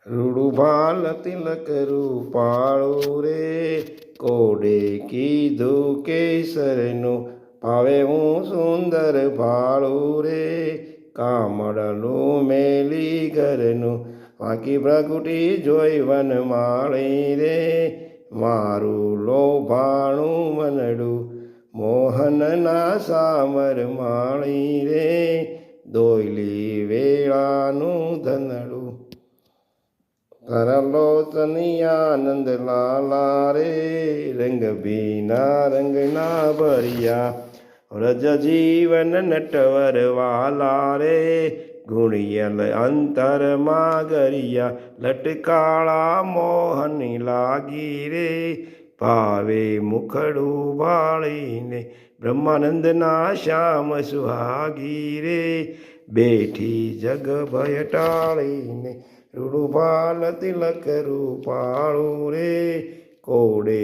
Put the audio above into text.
રૂડુભાલ તિલક રૂપાળું રે કોડે કીધું કેસરનું ભાવે હું સુંદર ભાળું રે કામળનું મેલી ઘરનું વાંકી પ્રગુટી જોઈ વનમાળી રે મારું લોભાણું મનડું મોહનના સામર માળી રે દોયલી વેળાનું ધનડું તરલોચની આનંદ લાલા રે રંગ બીના રંગના ભરિયા વ્રજ જીવન નટવર વાલા રે ગુણિયલ અંતરમાં ગરિયા લટકાળા મોહની લાગી રે ભાવે મુખડું ભાળીને બ્રહ્માનંદના શ્યામ સુહાગી રે બેઠી જગ ભય ટાળીને રૂડુભાલ તિલક રૂપાળું રે કોડે